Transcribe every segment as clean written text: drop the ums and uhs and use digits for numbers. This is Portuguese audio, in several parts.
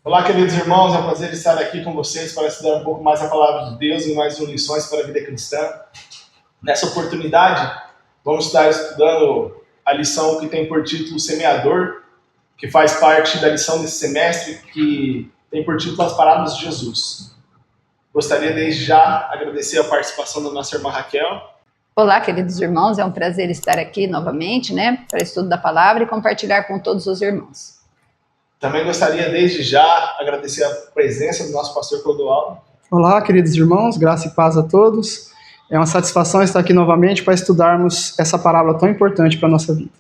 Olá, queridos irmãos, é um prazer estar aqui com vocês para estudar um pouco mais a Palavra de Deus e mais lições para a vida cristã. Nessa oportunidade, vamos estar estudando a lição que tem por título Semeador, que faz parte da lição desse semestre, que tem por título As Parábolas de Jesus. Gostaria desde já agradecer a participação da nossa irmã Raquel. Olá, queridos irmãos, é um prazer estar aqui novamente, para estudo da palavra e compartilhar com todos os irmãos. Também gostaria desde já agradecer a presença do nosso pastor Clodoaldo. Olá, queridos irmãos, graça e paz a todos. É uma satisfação estar aqui novamente para estudarmos essa parábola tão importante para a nossa vida.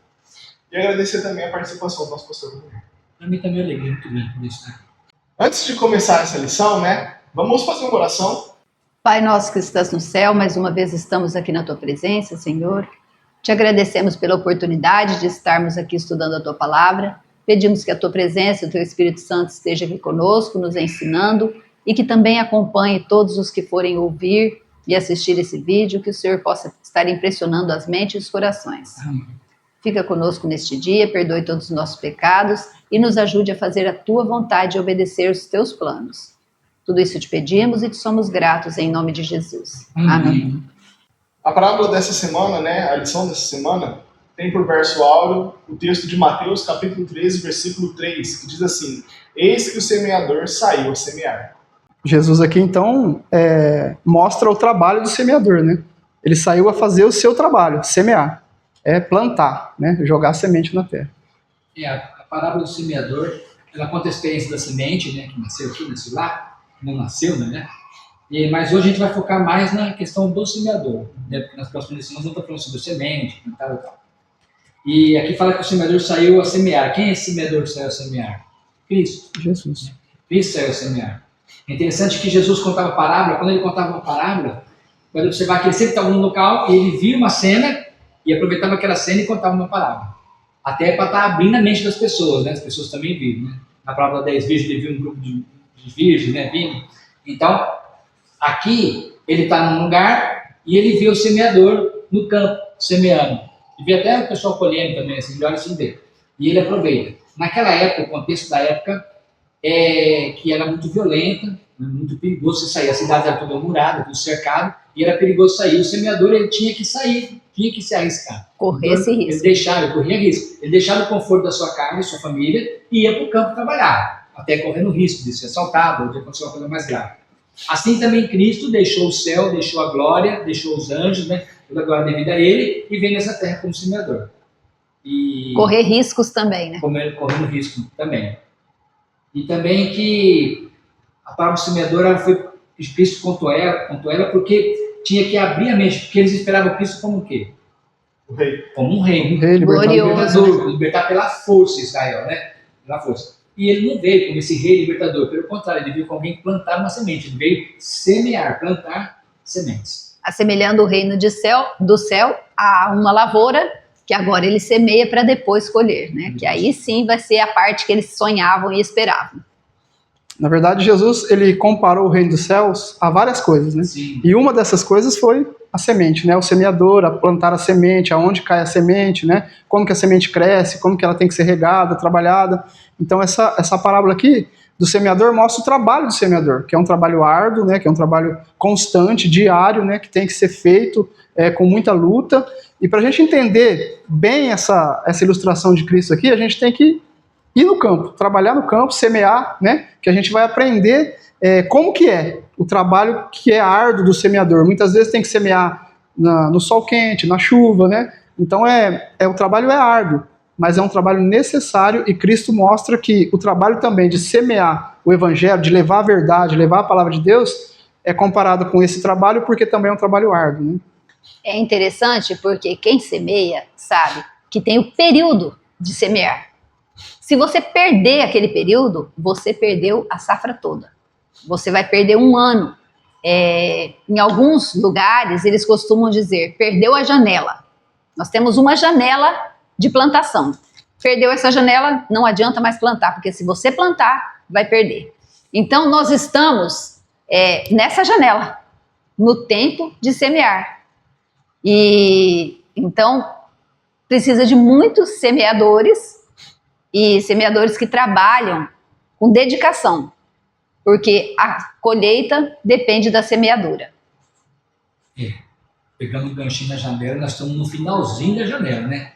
E agradecer também a participação do nosso pastor Rodrigo. Para mim também é alegria, muito bem. Antes de começar essa lição, vamos fazer uma oração. Pai nosso que estás no céu, mais uma vez estamos aqui na tua presença, Senhor. Te agradecemos pela oportunidade de estarmos aqui estudando a tua palavra. Pedimos que a tua presença, o teu Espírito Santo esteja aqui conosco, nos ensinando e que também acompanhe todos os que forem ouvir e assistir esse vídeo, que o Senhor possa estar impressionando as mentes e os corações. Amém. Fica conosco neste dia, perdoe todos os nossos pecados e nos ajude a fazer a tua vontade e obedecer os teus planos. Tudo isso te pedimos e te somos gratos em nome de Jesus. Amém. A parábola dessa semana, a lição dessa semana, tem por verso áureo o texto de Mateus, capítulo 13, versículo 3, que diz assim: Eis que o semeador saiu a semear. Jesus aqui, então, mostra o trabalho do semeador, Ele saiu a fazer o seu trabalho, semear, plantar, jogar a semente na terra. A parábola do semeador, ela conta a experiência da semente, que nasceu aqui, nasceu lá, não nasceu, mas hoje a gente vai focar mais na questão do semeador, porque nas próximas lições nós vamos estar falando sobre semente, plantar e tal. E aqui fala que o semeador saiu a semear. Quem é esse semeador que saiu a semear? Cristo. Jesus. Cristo saiu a semear. É interessante que Jesus contava parábola. Quando ele contava uma parábola, pode observar que ele sempre estava num local e ele via uma cena e aproveitava aquela cena e contava uma parábola. Até para estar abrindo a mente das pessoas, As pessoas também viram, Na parábola 10 virgens, ele viu um grupo de virgens, vindo. Então, aqui, ele está num lugar e ele vê o semeador no campo, semeando. E vê até o pessoal colhendo também, ele olha assim vê. E ele aproveita. Naquela época, o contexto da época que era muito violenta, muito perigoso você sair. A cidade era toda murada, tudo cercado, e era perigoso sair. O semeador, ele tinha que sair, tinha que se arriscar. Correr esse risco. Ele corria risco. Ele deixava o conforto da sua casa, da sua família, e ia para o campo trabalhar, até correndo risco de ser assaltado ou de acontecer uma coisa mais grave. Assim também Cristo deixou o céu, deixou a glória, deixou os anjos, toda a glória devida a ele, e vem nessa terra como semeador. E correr riscos também, correndo risco também. E também que a palavra do semeador, Cristo contou ela porque tinha que abrir a mente, porque eles esperavam Cristo como o quê? O rei. Como um rei. Glorioso. Libertar pela força Israel, Pela força. E ele não veio como esse rei libertador, pelo contrário, ele veio com alguém plantar uma semente, ele veio semear, plantar sementes. Assemelhando o reino do céu a uma lavoura, que agora ele semeia para depois colher, Que aí sim vai ser a parte que eles sonhavam e esperavam. Na verdade, Jesus, ele comparou o reino dos céus a várias coisas, Sim. E uma dessas coisas foi a semente, O semeador, a plantar a semente, aonde cai a semente, Como que a semente cresce, como que ela tem que ser regada, trabalhada. Então, essa parábola aqui do semeador mostra o trabalho do semeador, que é um trabalho árduo, que é um trabalho constante, diário, que tem que ser feito com muita luta. E para a gente entender bem essa ilustração de Cristo aqui, a gente tem que ir no campo, trabalhar no campo, semear, que a gente vai aprender como que é o trabalho que é árduo do semeador. Muitas vezes tem que semear no sol quente, na chuva, Então o trabalho é árduo, mas é um trabalho necessário, e Cristo mostra que o trabalho também de semear o evangelho, de levar a verdade, levar a palavra de Deus, é comparado com esse trabalho porque também é um trabalho árduo, É interessante porque quem semeia sabe que tem o período de semear. Se você perder aquele período, você perdeu a safra toda. Você vai perder um ano. Em alguns lugares, eles costumam dizer, perdeu a janela. Nós temos uma janela de plantação. Perdeu essa janela, não adianta mais plantar, porque se você plantar, vai perder. Então, nós estamos nessa janela, no tempo de semear. E então, precisa de muitos semeadores, e semeadores que trabalham com dedicação, porque a colheita depende da semeadura. Pegando o ganchinho na janela, nós estamos no finalzinho da janela, né?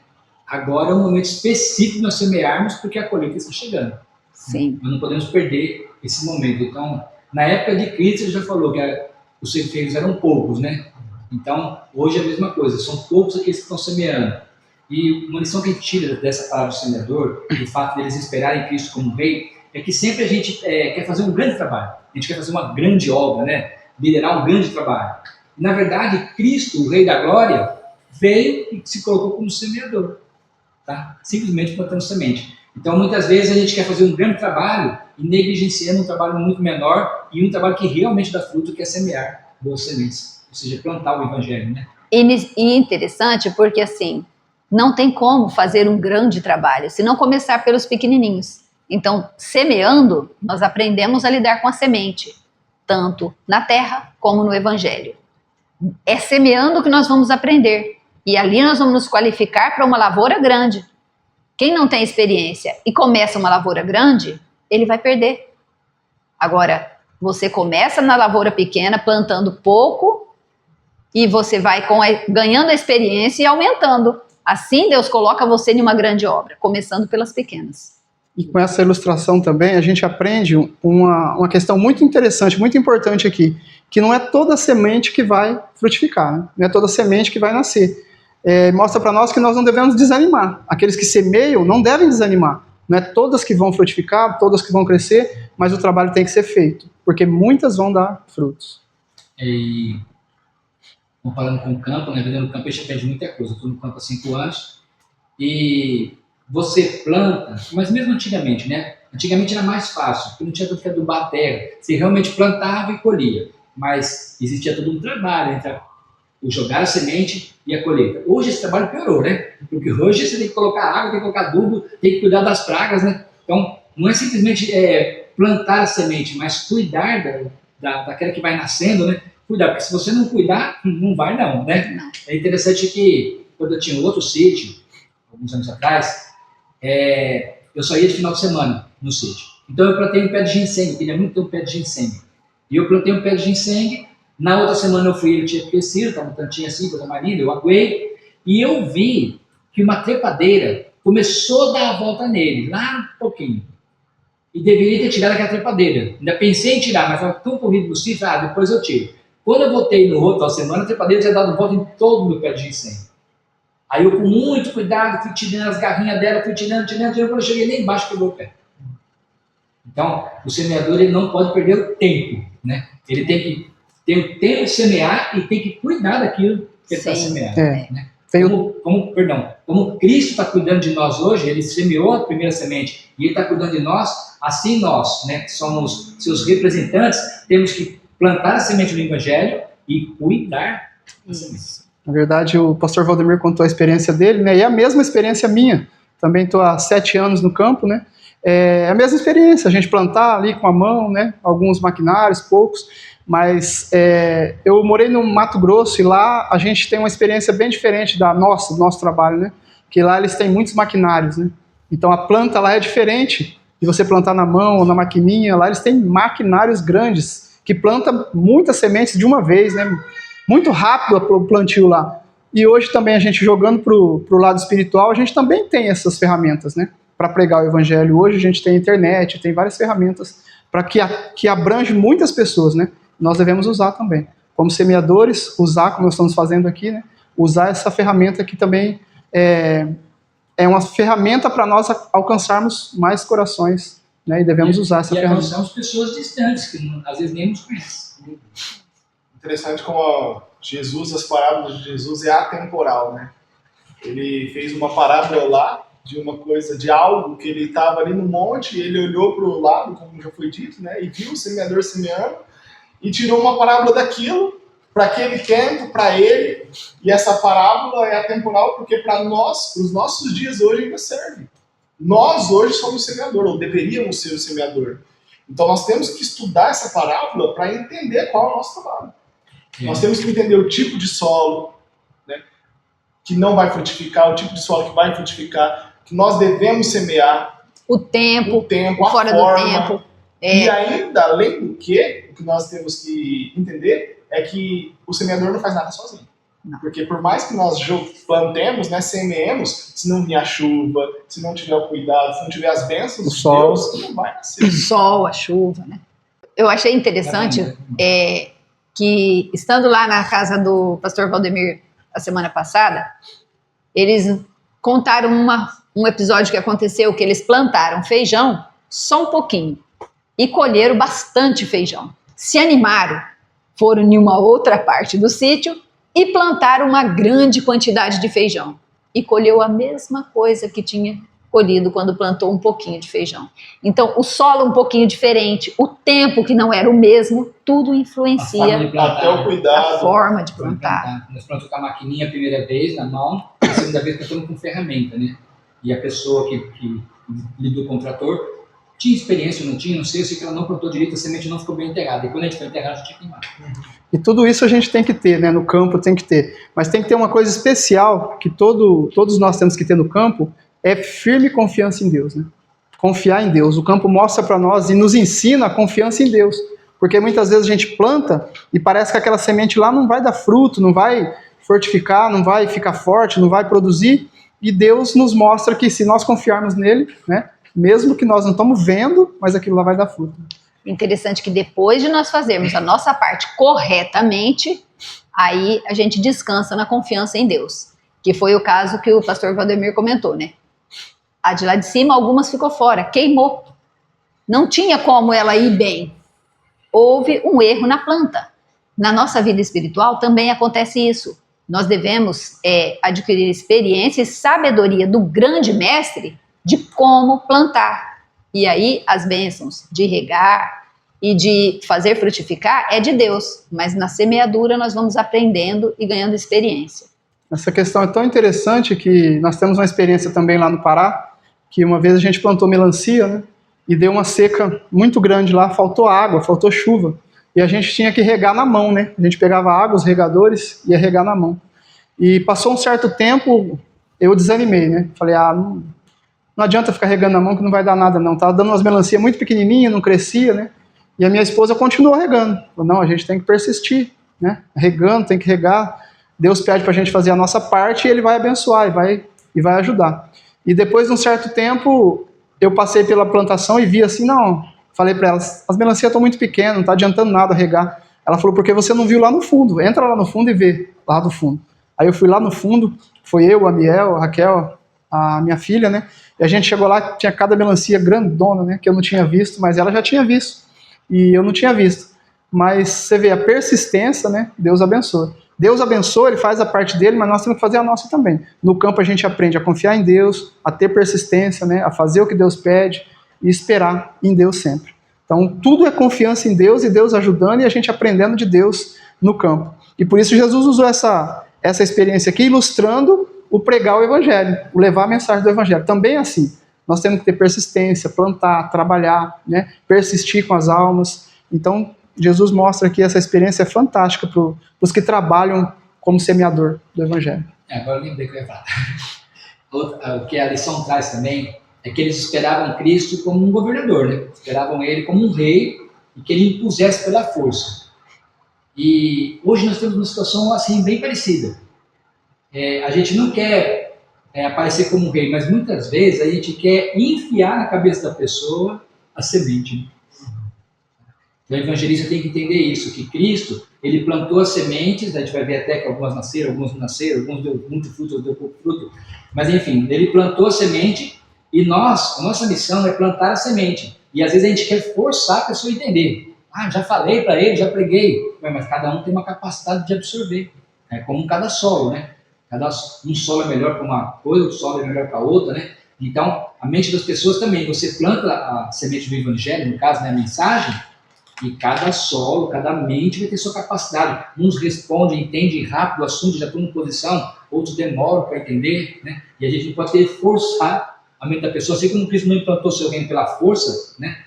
Agora é um momento específico de nós semearmos, porque a colheita está chegando. Sim. Nós não podemos perder esse momento. Então, na época de Cristo, ele já falou que os ceifeiros eram poucos, né? Então, hoje é a mesma coisa, são poucos aqueles que estão semeando. E uma lição que a gente tira dessa palavra do semeador, do fato deles esperarem Cristo como rei, é que sempre a gente quer fazer um grande trabalho, a gente quer fazer uma grande obra, né? Liderar um grande trabalho. Na verdade, Cristo, o Rei da Glória, veio e se colocou como semeador, tá? Simplesmente plantando semente. Então, muitas vezes a gente quer fazer um grande trabalho e negligenciando um trabalho muito menor e um trabalho que realmente dá fruto, que é semear boas sementes, ou seja, plantar o Evangelho, né? E interessante porque, assim, não tem como fazer um grande trabalho se não começar pelos pequenininhos. Então, semeando, nós aprendemos a lidar com a semente, tanto na terra como no Evangelho. É semeando que nós vamos aprender. E ali nós vamos nos qualificar para uma lavoura grande. Quem não tem experiência e começa uma lavoura grande, ele vai perder. Agora, você começa na lavoura pequena, plantando pouco, e você vai ganhando a experiência e aumentando. Assim, Deus coloca você em uma grande obra, começando pelas pequenas. E com essa ilustração também, a gente aprende uma questão muito interessante, muito importante aqui, que não é toda semente que vai frutificar, né? Não é toda semente que vai nascer. Mostra para nós que nós não devemos desanimar. Aqueles que semeiam não devem desanimar. Não é todas que vão frutificar, todas que vão crescer, mas o trabalho tem que ser feito, porque muitas vão dar frutos. E comparando com o campo, né? No campo a gente aprende muita coisa. Eu estou no campo há 5 anos e você planta, mas mesmo antigamente, né? Antigamente era mais fácil, porque não tinha tanto que adubar a terra. Você realmente plantava e colhia, mas existia todo um trabalho entre o jogar a semente e a colheita. Hoje esse trabalho piorou, né? Porque hoje você tem que colocar água, tem que colocar adubo, tem que cuidar das pragas, né? Então, não é simplesmente plantar a semente, mas cuidar daquela que vai nascendo, né? Cuidar, porque se você não cuidar, não vai não, né? Não. É interessante que, quando eu tinha um outro sítio, alguns anos atrás, eu só ia de final de semana no sítio. Então eu plantei um pé de ginseng, queria muito ter um pé de ginseng. E eu plantei um pé de ginseng, na outra semana eu fui, ele tinha crescido, estava um tantinho assim, coisa mais linda, eu aguei, e eu vi que uma trepadeira começou a dar a volta nele, lá um pouquinho. E deveria ter tirado aquela trepadeira. Ainda pensei em tirar, mas estava tão corrido no sítio, depois eu tiro. Quando eu voltei no outra semana, a trepadeira tinha dado volta em todo o meu pé de ginseng. Aí eu, com muito cuidado, fui tirando as garrinhas dela, fui tirando, quando eu cheguei lá embaixo, quebrou o pé. Então, o semeador ele não pode perder o tempo, né? Ele tem que ter o tempo de semear e tem que cuidar daquilo que ele está semeando. Né? Como Cristo está cuidando de nós hoje, ele semeou a primeira semente e ele está cuidando de nós, assim nós, né, que somos seus representantes, temos que plantar a semente do Evangelho e cuidar da semente. Na verdade, o pastor Valdemir contou a experiência dele, né? E é a mesma experiência minha. Também estou há 7 anos no campo, né? É a mesma experiência, a gente plantar ali com a mão, né? Alguns maquinários, poucos. Mas eu morei no Mato Grosso e lá a gente tem uma experiência bem diferente do nosso trabalho, né? Porque lá eles têm muitos maquinários, né? Então a planta lá é diferente de você plantar na mão ou na maquininha. Lá eles têm maquinários grandes que plantam muitas sementes de uma vez, né? Muito rápido o plantio lá. E hoje também a gente jogando pro lado espiritual, a gente também tem essas ferramentas, né? Para pregar o evangelho. Hoje a gente tem internet, tem várias ferramentas para que abrange muitas pessoas, né? Nós devemos usar também. Como semeadores, usar, como nós estamos fazendo aqui, né? Usar essa ferramenta que também é uma ferramenta para nós alcançarmos mais corações, né? E devemos usar essa ferramenta. E alcançamos pessoas distantes, que às vezes nem nos conhecem. Interessante como Jesus, as parábolas de Jesus é atemporal, né? Ele fez uma parábola lá de uma coisa, de algo que ele estava ali no monte e ele olhou para o lado, como já foi dito, né? E viu o semeador semeando e tirou uma parábola daquilo para aquele tempo, para ele. E essa parábola é atemporal porque para nós, para os nossos dias hoje ainda serve. Nós hoje somos semeador, ou deveríamos ser o semeador. Então nós temos que estudar essa parábola para entender qual é o nosso trabalho. Nós temos que entender o tipo de solo, né, que não vai frutificar, o tipo de solo que vai frutificar, que nós devemos semear. o tempo, o fora a do forma. tempo. E ainda, além do que, o que nós temos que entender é que o semeador não faz nada sozinho. Não. Porque por mais que nós plantemos, né, semeemos, se não vier a chuva, se não tiver o cuidado, se não tiver as bênçãos O de sol. Deus, não vai nascer. O sol, a chuva, né? Eu achei interessante que, estando lá na casa do pastor Valdemir a semana passada, eles contaram um episódio que aconteceu, que eles plantaram feijão só um pouquinho e colheram bastante feijão. Se animaram, foram em uma outra parte do sítio e plantaram uma grande quantidade de feijão. E colheu a mesma coisa que tinha colhido quando plantou um pouquinho de feijão. Então, o solo um pouquinho diferente, o tempo que não era o mesmo, tudo influencia Até o a cuidado. forma de plantar. Nós plantamos com a maquininha a primeira vez na mão, a segunda vez plantamos com ferramenta, né? E a pessoa que lidou com o trator tinha experiência, não tinha, não sei, eu sei que ela não plantou direito, a semente não ficou bem integrada. E quando a gente foi enterrar, a gente tinha queimado. E tudo isso a gente tem que ter, né? No campo tem que ter. Mas tem que ter uma coisa especial que todos nós temos que ter no campo, é firme confiança em Deus, né? Confiar em Deus. O campo mostra para nós e nos ensina a confiança em Deus. Porque muitas vezes a gente planta e parece que aquela semente lá não vai dar fruto, não vai fortificar, não vai ficar forte, não vai produzir. E Deus nos mostra que se nós confiarmos nele, né? Mesmo que nós não estamos vendo, mas aquilo lá vai dar fruto. Interessante que depois de nós fazermos a nossa parte corretamente, aí a gente descansa na confiança em Deus. Que foi o caso que o pastor Valdemir comentou, né? A de lá de cima, algumas ficou fora, queimou. Não tinha como ela ir bem. Houve um erro na planta. Na nossa vida espiritual também acontece isso. Nós devemos adquirir experiência e sabedoria do grande mestre de como plantar. E aí as bênçãos de regar e de fazer frutificar é de Deus. Mas na semeadura nós vamos aprendendo e ganhando experiência. Essa questão é tão interessante que nós temos uma experiência também lá no Pará, que uma vez a gente plantou melancia, né? E deu uma seca muito grande lá, faltou água, faltou chuva. E a gente tinha que regar na mão, né? A gente pegava água, os regadores, ia regar na mão. E passou um certo tempo, eu desanimei, né? Falei, não adianta ficar regando na mão que não vai dar nada não. Tava dando umas melancias muito pequenininhas, não crescia, né? E a minha esposa continuou regando. Falou, não, a gente tem que persistir, né? Regando, tem que regar. Deus pede pra gente fazer a nossa parte e ele vai abençoar e vai ajudar. E depois de um certo tempo, eu passei pela plantação e vi assim, não, falei para ela, as melancias estão muito pequenas, não está adiantando nada regar. Ela falou, porque você não viu lá no fundo, entra lá no fundo e vê, lá do fundo. Aí eu fui lá no fundo, foi eu, a Miel, a Raquel, a minha filha, né, e a gente chegou lá, tinha cada melancia grandona, né, que eu não tinha visto, mas ela já tinha visto, e eu não tinha visto. Mas você vê, a persistência, né, Deus abençoa. Deus abençoa, ele faz a parte dele, mas nós temos que fazer a nossa também. No campo a gente aprende a confiar em Deus, a ter persistência, né, a fazer o que Deus pede e esperar em Deus sempre. Então tudo é confiança em Deus e Deus ajudando e a gente aprendendo de Deus no campo. E por isso Jesus usou essa experiência aqui ilustrando o pregar o evangelho, o levar a mensagem do evangelho. Também é assim, nós temos que ter persistência, plantar, trabalhar, né, persistir com as almas. Então Jesus mostra que essa experiência é fantástica para os que trabalham como semeador do Evangelho. Agora eu lembrei que eu ia falar. O que a lição traz também é que eles esperavam Cristo como um governador, né? Esperavam ele como um rei e que ele impusesse pela força. E hoje nós temos uma situação assim bem parecida. A gente não quer aparecer como um rei, mas muitas vezes a gente quer enfiar na cabeça da pessoa a semente. O evangelista tem que entender isso, que Cristo, ele plantou as sementes, a gente vai ver até que algumas nasceram, alguns não nasceram, alguns deu muito fruto, outros deu pouco fruto, mas enfim, ele plantou a semente e a nossa missão é plantar a semente. E às vezes a gente quer forçar a pessoa a entender. Já falei para ele, já preguei, mas cada um tem uma capacidade de absorver, como cada solo, né? Um solo é melhor para uma coisa, outro solo é melhor para outra, né? Então, a mente das pessoas também, você planta a semente do evangelho, no caso, né, a mensagem, e cada solo, cada mente vai ter sua capacidade. Uns respondem, entendem rápido o assunto, já estão em posição, outros demoram para entender, né? E a gente não pode ter forçar a mente da pessoa. Assim como Cristo não implantou seu reino pela força, né?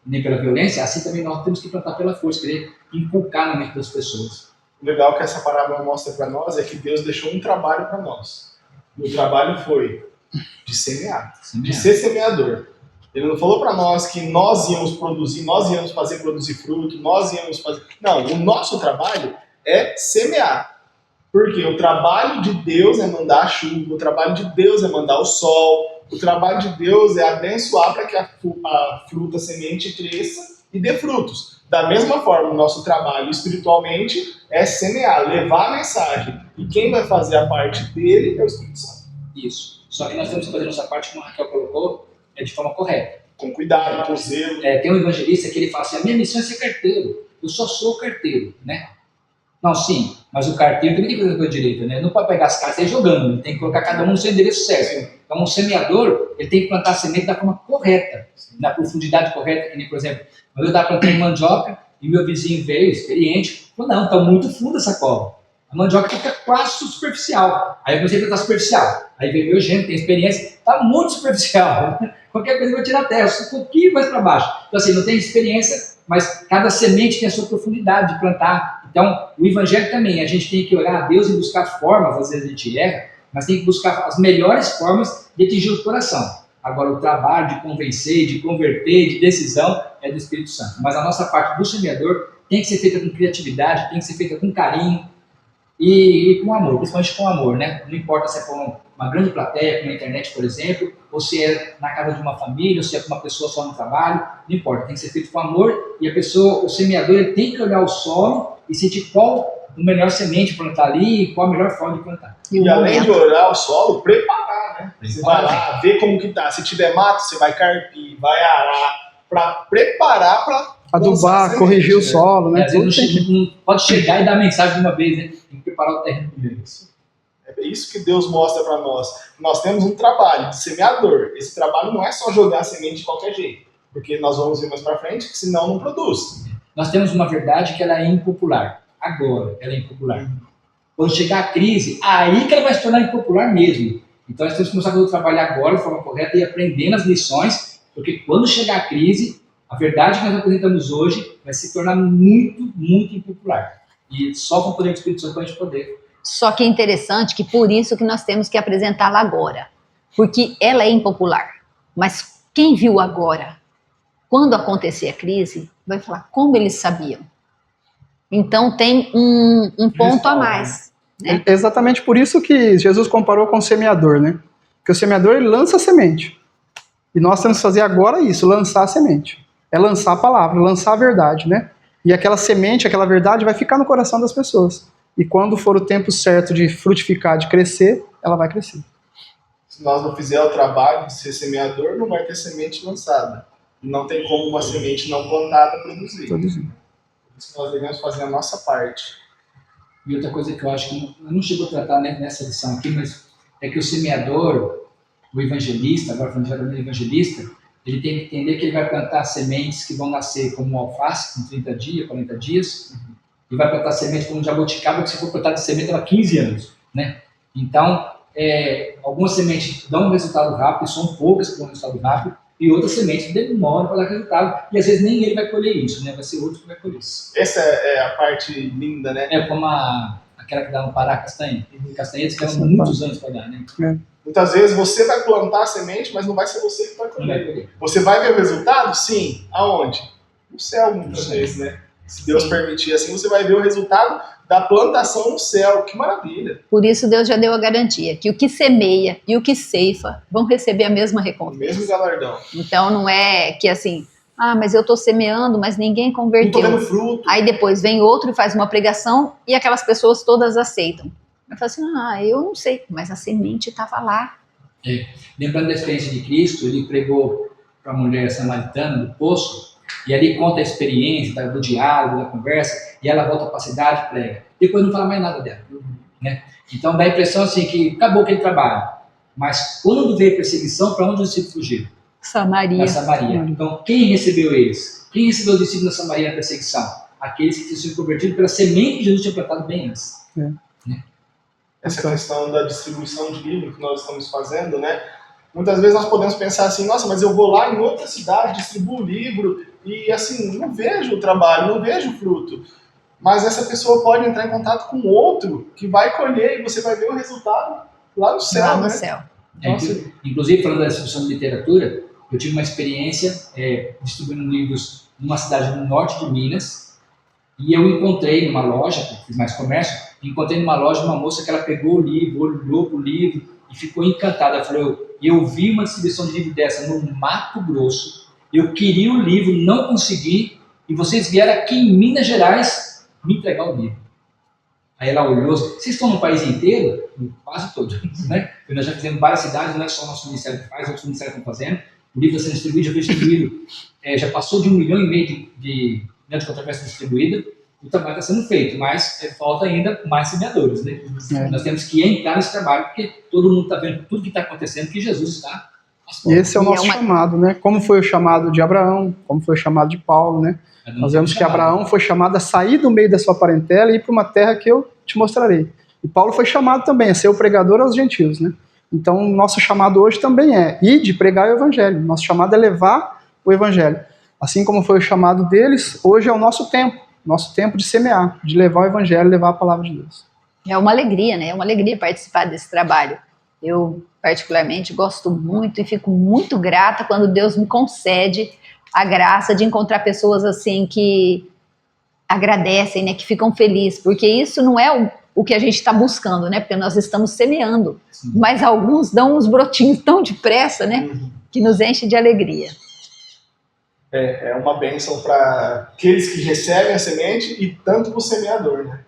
Nem pela violência, assim também nós temos que plantar pela força, querer inculcar na mente das pessoas. O legal que essa parábola mostra para nós é que Deus deixou um trabalho para nós. E o trabalho foi de semear, de ser semeador. Ele não falou para nós que nós íamos produzir, nós íamos fazer produzir fruto, nós íamos fazer... Não, o nosso trabalho é semear. Porque o trabalho de Deus é mandar a chuva, o trabalho de Deus é mandar o sol, o trabalho de Deus é abençoar para que a fruta, a semente cresça e dê frutos. Da mesma forma, o nosso trabalho espiritualmente é semear, levar a mensagem. E quem vai fazer a parte dele é o Espírito Santo. Isso. Só que nós temos que fazer nossa parte, como a Raquel colocou, de forma correta. Com cuidado, com zelo. Tem um evangelista que ele fala assim, a minha missão é ser carteiro. Eu só sou carteiro, né? Não, sim, mas o carteiro também tem que fazer coisa direita, né? Não pode pegar as cartas e ir jogando, ele tem que colocar cada um no seu endereço certo. Então, um semeador, ele tem que plantar a semente da forma correta, na profundidade correta, que nem, por exemplo, quando eu estava plantando mandioca e meu vizinho veio, experiente, falou, não, está muito fundo essa cova. A mandioca fica quase superficial. Aí eu comecei a plantar superficial. Aí veio meu gênero, tem experiência, está muito superficial. Qualquer coisa eu vou tirar a terra, um pouquinho mais para baixo. Então, assim, não tem experiência, mas cada semente tem a sua profundidade de plantar. Então, o evangelho também, a gente tem que orar a Deus e buscar formas, às vezes a gente erra, mas tem que buscar as melhores formas de atingir o coração. Agora, o trabalho de convencer, de converter, de decisão, é do Espírito Santo. Mas a nossa parte do semeador tem que ser feita com criatividade, tem que ser feita com carinho e com amor, principalmente com amor, né? Não importa se é com uma grande plateia, como a internet, por exemplo, ou se é na casa de uma família, ou se é com uma pessoa só no trabalho, não importa, tem que ser feito com amor, e a pessoa, o semeador, ele tem que olhar o solo e sentir qual o melhor semente plantar ali e qual a melhor forma de plantar. E além de olhar o solo, preparar, né? Você vai lá, ver como que tá. Se tiver mato, você vai carpir, vai arar, para preparar para adubar, corrigir o solo, né? Às vezes não pode chegar e dar mensagem de uma vez, né? Tem que preparar o terreno primeiro. É isso que Deus mostra para nós. Nós temos um trabalho de semeador. Esse trabalho não é só jogar a semente de qualquer jeito, porque nós vamos ver mais para frente que senão não produz. Nós temos uma verdade que ela é impopular. Agora ela é impopular. Quando chegar a crise, aí que ela vai se tornar impopular mesmo. Então nós temos que começar a fazer o trabalho agora de forma correta e aprendendo as lições, porque quando chegar a crise, a verdade que nós apresentamos hoje vai se tornar muito, muito impopular. E só com o poder do Espírito Santo para a gente poder. Só que é interessante que por isso que nós temos que apresentá-la agora. Porque ela é impopular. Mas quem viu agora, quando acontecer a crise, vai falar como eles sabiam. Então tem um ponto a mais. Né? É exatamente por isso que Jesus comparou com o semeador, né? Porque o semeador, ele lança a semente. E nós temos que fazer agora isso, lançar a semente. É lançar a palavra, lançar a verdade, né? E aquela semente, aquela verdade vai ficar no coração das pessoas. E quando for o tempo certo de frutificar, de crescer, ela vai crescer. Se nós não fizermos o trabalho de ser semeador, não vai ter semente lançada. Não tem como uma semente não plantada produzir. Por isso nós devemos fazer a nossa parte. E outra coisa que eu acho que não chegou a tratar nessa lição aqui, mas é que o semeador, o evangelista, agora falando de evangelista, ele tem que entender que ele vai plantar sementes que vão nascer como alface, com 30 dias, 40 dias, e vai plantar sementes como jabuticaba, que se for plantar de semente, ela 15 anos, né? Então, algumas sementes dão um resultado rápido, são poucas que dão um resultado rápido, e outras sementes demoram para dar resultado, e às vezes nem ele vai colher isso, né? Vai ser outro que vai colher isso. Essa é a parte linda, né? É como aquela que dá no Pará, castanhetas, que levam muitos anos para dar, né? Muitas vezes você vai plantar a semente, mas não vai ser você que vai colher. Você vai ver o resultado? Sim. Aonde? No céu, muitas vezes, né? Se Deus permitir assim, você vai ver o resultado da plantação no céu. Que maravilha. Por isso Deus já deu a garantia que o que semeia e o que ceifa vão receber a mesma recompensa. O mesmo galardão. Então não é que assim, mas eu estou semeando, mas ninguém converteu. Não tô vendo fruto. Aí depois vem outro e faz uma pregação e aquelas pessoas todas aceitam. Eu falo assim, eu não sei, mas a semente estava lá. Lembrando da experiência de Cristo, ele pregou para a mulher samaritana do poço, e ali conta a experiência do diálogo, da conversa, e ela volta para a cidade e prega. Depois não fala mais nada dela. Né? Então dá a impressão assim que acabou aquele trabalho. Mas quando veio perseguição, para onde os discípulos fugiram? Samaria. Na Samaria. Então quem recebeu eles? Quem recebeu os discípulos na Samaria na perseguição? Aqueles que tinham sido convertidos pela semente que Jesus tinha plantado bem antes. Essa questão da distribuição de livro que nós estamos fazendo, né? Muitas vezes nós podemos pensar assim, nossa, mas eu vou lá em outra cidade, distribuo o livro e assim, não vejo o trabalho, não vejo o fruto. Mas essa pessoa pode entrar em contato com outro que vai colher e você vai ver o resultado lá no céu, Lá no né? céu. Inclusive, falando da distribuição de literatura, eu tive uma experiência distribuindo livros numa cidade no norte de Minas, e eu encontrei numa loja, que fiz mais comércio, encontrei numa loja uma moça que ela pegou o livro, olhou pro livro e ficou encantada. Ela falou, eu vi uma distribuição de livro dessa no Mato Grosso, eu queria o livro, não consegui, e vocês vieram aqui em Minas Gerais me entregar o livro. Aí ela olhou, vocês estão no país inteiro? Quase todo, né? Porque nós já fizemos várias cidades, não é só o nosso ministério que faz, outros ministérios estão fazendo. O livro está sendo distribuído, já foi distribuído, já passou de 1,5 milhão de controvérsia distribuída. O trabalho está sendo feito, mas falta ainda mais semeadores, né? Nós temos que entrar nesse trabalho, porque todo mundo está vendo tudo que está acontecendo, que Jesus está. E esse é o nosso chamado, né? Como foi o chamado de Abraão, como foi o chamado de Paulo, né? Nós vemos que Abraão foi chamado a sair do meio da sua parentela e ir para uma terra que eu te mostrarei. E Paulo foi chamado também a ser o pregador aos gentios, né? Então, nosso chamado hoje também é ir de pregar o evangelho. Nosso chamado é levar o evangelho. Assim como foi o chamado deles, hoje é o nosso tempo de semear, de levar o evangelho, levar a palavra de Deus. É uma alegria, né? É uma alegria participar desse trabalho. Eu, particularmente, gosto muito e fico muito grata quando Deus me concede a graça de encontrar pessoas assim que agradecem, né? Que ficam felizes, porque isso não é o que a gente está buscando, né? Porque nós estamos semeando. Sim. Mas alguns dão uns brotinhos tão depressa, né? Que nos enche de alegria. É uma bênção para aqueles que recebem a semente e tanto para o semeador, né?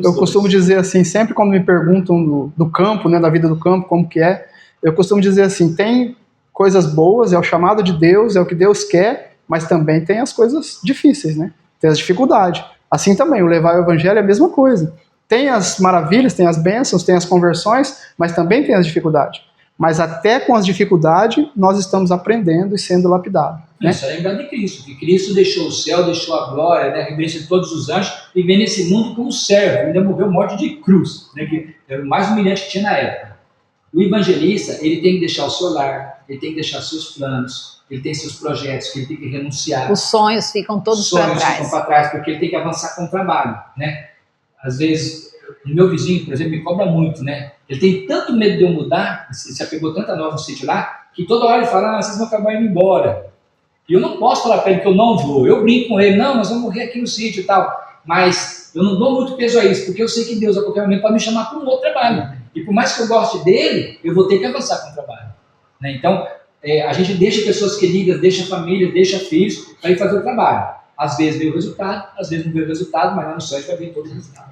Eu costumo dizer assim, sempre quando me perguntam do campo, né, da vida do campo, como que é, eu costumo dizer assim, tem coisas boas, é o chamado de Deus, é o que Deus quer, mas também tem as coisas difíceis, né? Tem as dificuldades. Assim também, o levar o evangelho é a mesma coisa. Tem as maravilhas, tem as bênçãos, tem as conversões, mas também tem as dificuldades. Mas até com as dificuldades, nós estamos aprendendo e sendo lapidados. Né? Isso é lembrar de Cristo, que Cristo deixou o céu, deixou a glória, né, a reverência de todos os anjos, e vem nesse mundo como servo, ainda morreu morte de cruz, né, que era o mais humilhante que tinha na época. O evangelista, ele tem que deixar o seu lar, ele tem que deixar seus planos, ele tem seus projetos, que ele tem que renunciar. Os sonhos ficam todos para trás. Os sonhos ficam para trás, porque ele tem que avançar com o trabalho, né? Às vezes, o meu vizinho, por exemplo, me cobra muito, né? Ele tem tanto medo de eu mudar, se apegou tanta nova no sítio lá, que toda hora ele fala, vocês vão acabar indo embora. E eu não posso falar para ele que eu não vou. Eu brinco com ele, não, nós vamos morrer aqui no sítio e tal. Mas eu não dou muito peso a isso, porque eu sei que Deus a qualquer momento pode me chamar para um outro trabalho. E por mais que eu goste dele, eu vou ter que avançar com o trabalho. Né? Então, a gente deixa pessoas queridas, deixa família, deixa filhos para ir fazer o trabalho. Às vezes vê o resultado, às vezes não vê o resultado, mas lá no céu a gente vai ver todo o resultado.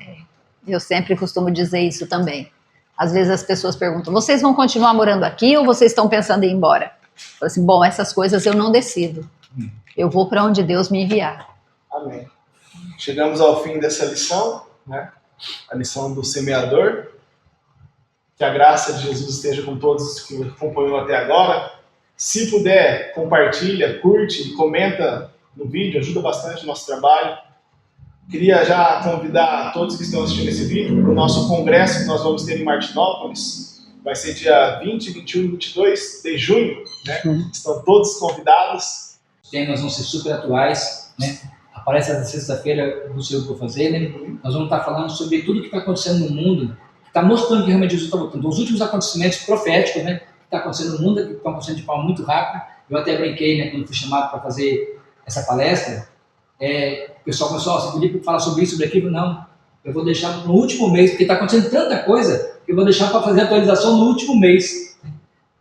Eu sempre costumo dizer isso também. Às vezes as pessoas perguntam, vocês vão continuar morando aqui ou vocês estão pensando em ir embora? Eu falo assim, bom, essas coisas eu não decido. Eu vou para onde Deus me enviar. Amém. Chegamos ao fim dessa lição, né? A lição do semeador. Que a graça de Jesus esteja com todos que acompanham até agora. Se puder, compartilha, curte e comenta no vídeo, ajuda bastante o nosso trabalho. Queria já convidar todos que estão assistindo esse vídeo para o nosso congresso que nós vamos ter em Martinópolis. Vai ser dia 20, 21 e 22 de junho, né? Estão todos convidados. Os temas vão ser super atuais, né? A palestra da sexta-feira do Senhor que eu vou fazer, né? Nós vamos estar falando sobre tudo que está acontecendo no mundo, que está mostrando que realmente Jesus está voltando. Então, os últimos acontecimentos proféticos, né? Que está acontecendo no mundo, que estão acontecendo de forma muito rápida. Eu até brinquei, né? Quando fui chamado para fazer essa palestra, o pessoal começou, você podia falar sobre isso, sobre aquilo? Não, eu vou deixar no último mês, porque está acontecendo tanta coisa, que eu vou deixar para fazer a atualização no último mês.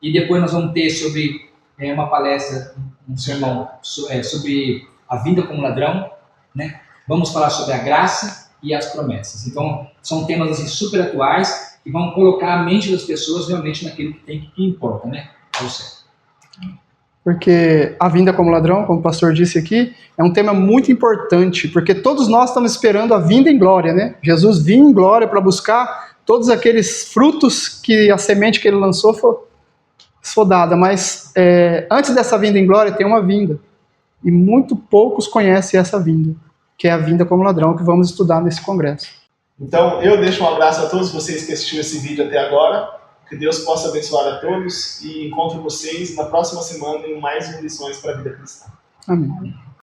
E depois nós vamos ter sobre uma palestra, um sermão sobre a vinda como ladrão, né? Vamos falar sobre a graça e as promessas. Então, são temas assim, super atuais que vão colocar a mente das pessoas realmente naquilo que importa, né? Ao céu. Porque a vinda como ladrão, como o pastor disse aqui, é um tema muito importante, porque todos nós estamos esperando a vinda em glória, né? Jesus vinha em glória para buscar todos aqueles frutos que a semente que ele lançou foi dada, mas antes dessa vinda em glória tem uma vinda, e muito poucos conhecem essa vinda, que é a vinda como ladrão, que vamos estudar nesse congresso. Então, eu deixo um abraço a todos vocês que assistiram esse vídeo até agora. Que Deus possa abençoar a todos e encontro vocês na próxima semana em mais lições para a vida cristã. Amém.